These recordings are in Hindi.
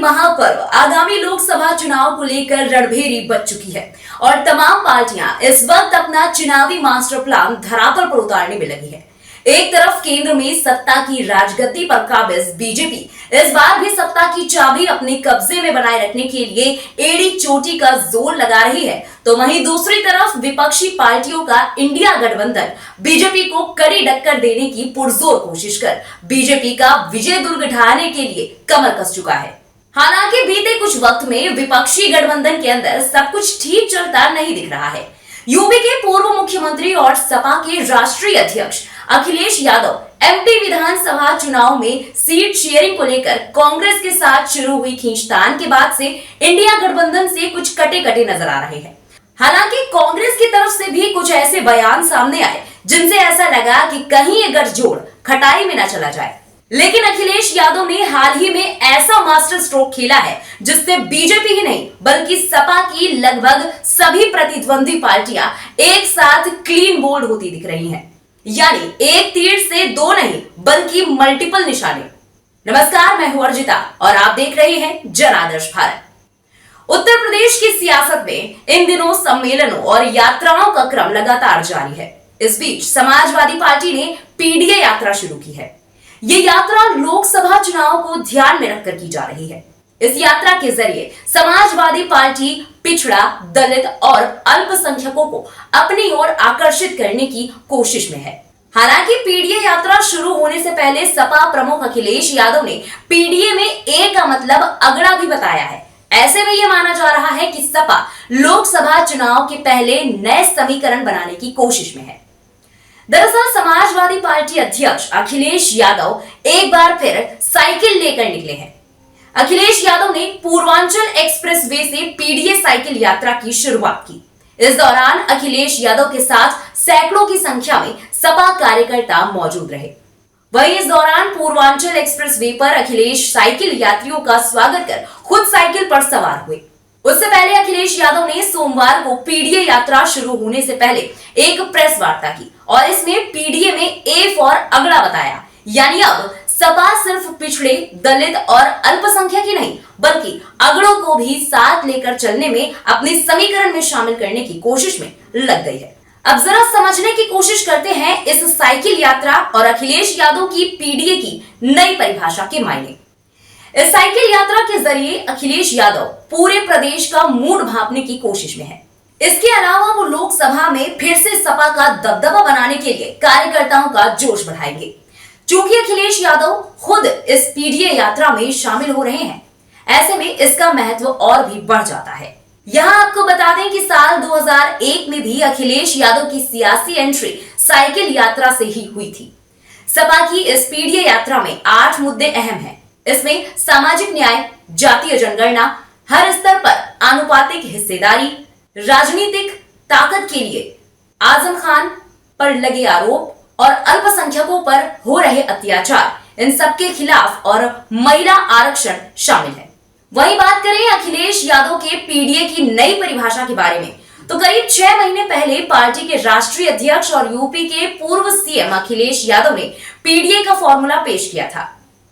महापर्व आगामी लोकसभा चुनाव को लेकर रणभेरी बच चुकी है और तमाम पार्टियां इस वक्त अपना चुनावी मास्टर प्लान धरातल पर उतारने में लगी है। एक तरफ केंद्र में सत्ता की राजगद्दी पर काबिज बीजेपी इस बार भी सत्ता की चाबी अपने कब्जे में बनाए रखने के लिए एड़ी चोटी का जोर लगा रही है, तो वहीं दूसरी तरफ विपक्षी पार्टियों का इंडिया गठबंधन बीजेपी को कड़ी टक्कर देने की पुरजोर कोशिश कर बीजेपी का विजय दुर्ग ढहाने के लिए कमर कस चुका है। हालांकि बीते कुछ वक्त में विपक्षी गठबंधन के अंदर सब कुछ ठीक चलता नहीं दिख रहा है। यूपी के पूर्व मुख्यमंत्री और सपा के राष्ट्रीय अध्यक्ष अखिलेश यादव एमपी विधानसभा चुनाव में सीट शेयरिंग को लेकर कांग्रेस के साथ शुरू हुई खींचतान के बाद से इंडिया गठबंधन से कुछ कटे कटे नजर आ रहे हैं। हालांकि कांग्रेस की तरफ से भी कुछ ऐसे बयान सामने आए जिनसे ऐसा लगा कि कहीं ये गठजोड़ खटाई में न चला जाए, लेकिन अखिलेश यादव ने हाल ही में ऐसा मास्टर स्ट्रोक खेला है जिससे बीजेपी ही नहीं बल्कि सपा की लगभग सभी प्रतिद्वंदी पार्टियां एक साथ क्लीन बोल्ड होती दिख रही हैं। यानी एक तीर से दो नहीं बल्कि मल्टीपल निशाने। नमस्कार, मैं हूं अर्जिता और आप देख रहे हैं जन आदर्श भारत। उत्तर प्रदेश की सियासत में इन दिनों सम्मेलनों और यात्राओं का क्रम लगातार जारी है। इस बीच समाजवादी पार्टी ने पीडीए यात्रा शुरू की है। ये यात्रा लोकसभा चुनाव को ध्यान में रखकर की जा रही है। इस यात्रा के जरिए समाजवादी पार्टी पिछड़ा, दलित और अल्पसंख्यकों को अपनी ओर आकर्षित करने की कोशिश में है। हालांकि पीडीए यात्रा शुरू होने से पहले सपा प्रमुख अखिलेश यादव ने पीडीए में ए का मतलब अगड़ा भी बताया है। ऐसे में यह माना जा रहा है कि सपा लोकसभा चुनाव के पहले नए समीकरण बनाने की कोशिश में है। दरअसल समाजवादी पार्टी अध्यक्ष अखिलेश यादव एक बार फिर साइकिल लेकर निकले हैं। अखिलेश यादव ने पूर्वांचल एक्सप्रेस वे से पीडीए साइकिल यात्रा की शुरुआत की। इस दौरान अखिलेश यादव के साथ सैकड़ों की संख्या में सपा कार्यकर्ता मौजूद रहे। वहीं इस दौरान पूर्वांचल एक्सप्रेस वे पर अखिलेश साइकिल यात्रियों का स्वागत कर खुद साइकिल पर सवार हुए। उससे पहले अखिलेश यादव ने सोमवार को पीडीए यात्रा शुरू होने से पहले एक प्रेस वार्ता की और इसमें पीडीए में ए फॉर अगड़ा बताया। यानी अब सपा सिर्फ पिछड़े, दलित और अल्पसंख्यक ही नहीं बल्कि अगड़ों को भी साथ लेकर चलने में अपने समीकरण में शामिल करने की कोशिश में लग गई है। अब जरा समझने की कोशिश करते हैं इस साइकिल यात्रा और अखिलेश यादव की पीडीए की नई परिभाषा के मायने। इस साइकिल यात्रा के जरिए अखिलेश यादव पूरे प्रदेश का मूड भांपने की कोशिश में है। इसके अलावा वो लोकसभा में फिर से सपा का दबदबा बनाने के लिए कार्यकर्ताओं का जोश बढ़ाएंगे। चूंकि अखिलेश यादव खुद इस पीडीए यात्रा में शामिल हो रहे हैं, ऐसे में इसका महत्व और भी बढ़ जाता है। यहाँ आपको बता दें कि साल 2001 में भी अखिलेश यादव की सियासी एंट्री साइकिल यात्रा से ही हुई थी। सपा की इस पीडीए यात्रा में 8 मुद्दे अहम हैं। इसमें सामाजिक न्याय, जातीय जनगणना, हर स्तर पर आनुपातिक हिस्सेदारी, राजनीतिक ताकत के लिए आजम खान पर लगे आरोप और अल्पसंख्यकों पर हो रहे अत्याचार, इन सबके खिलाफ और महिला आरक्षण शामिल है। वहीं बात करें अखिलेश यादव के पीडीए की नई परिभाषा के बारे में, तो करीब 6 महीने पहले पार्टी के राष्ट्रीय अध्यक्ष और यूपी के पूर्व सीएम अखिलेश यादव ने पीडीए का फॉर्मूला पेश किया था।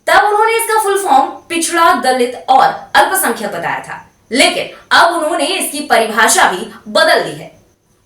तब उन्होंने इसका फुल फॉर्म पिछड़ा, दलित और अल्पसंख्यक बताया था, लेकिन अब उन्होंने इसकी परिभाषा भी बदल दी है।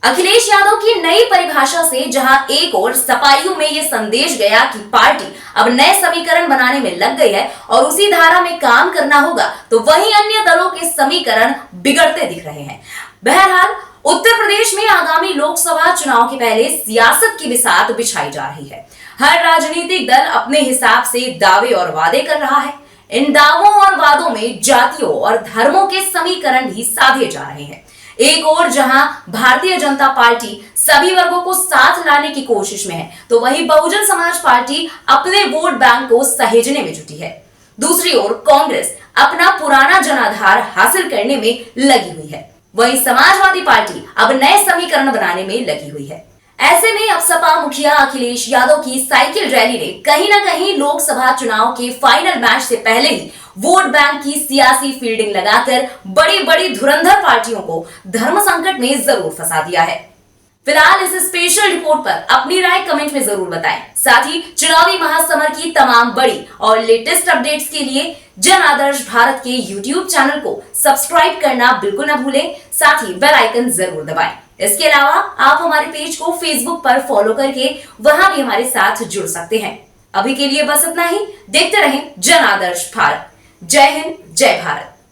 अखिलेश यादव की नई परिभाषा से जहां एक और सपाइयों में यह संदेश गया कि पार्टी अब नए समीकरण बनाने में लग गई है और उसी धारा में काम करना होगा, तो वहीं अन्य दलों के समीकरण बिगड़ते दिख रहे हैं। बहरहाल उत्तर प्रदेश में आगामी लोकसभा चुनाव के पहले सियासत की बिसात बिछाई जा रही है। हर राजनीतिक दल अपने हिसाब से दावे और वादे कर रहा है। इन दावों और वादों में जातियों और धर्मों के समीकरण भी साधे जा रहे हैं। एक और जहां भारतीय जनता पार्टी सभी वर्गों को साथ लाने की कोशिश में है, तो वहीं बहुजन समाज पार्टी अपने वोट बैंक को सहेजने में जुटी है। दूसरी ओर कांग्रेस अपना पुराना जनाधार हासिल करने में लगी हुई है। वहीं समाजवादी पार्टी अब नए समीकरण बनाने में लगी हुई है। ऐसे में अब सपा मुखिया अखिलेश यादव की साइकिल रैली ने कहीं ना कहीं लोकसभा चुनाव के फाइनल मैच से पहले ही वोट बैंक की सियासी फील्डिंग लगाकर बड़ी बड़ी धुरंधर पार्टियों को धर्म संकट में जरूर फंसा दिया है। फिलहाल इस स्पेशल रिपोर्ट पर अपनी राय कमेंट में जरूर बताएं। साथ ही चुनावी महासमर की तमाम बड़ी और लेटेस्ट अपडेट्स के लिए जन आदर्श भारत के YouTube चैनल को सब्सक्राइब करना बिल्कुल न भूलें। साथ ही बेल आइकन जरूर दबाएं। इसके अलावा आप हमारे पेज को फेसबुक पर फॉलो करके वहां भी हमारे साथ जुड़ सकते हैं। अभी के लिए बस इतना ही। देखते रहें जन आदर्श भारत। जय हिंद, जय भारत।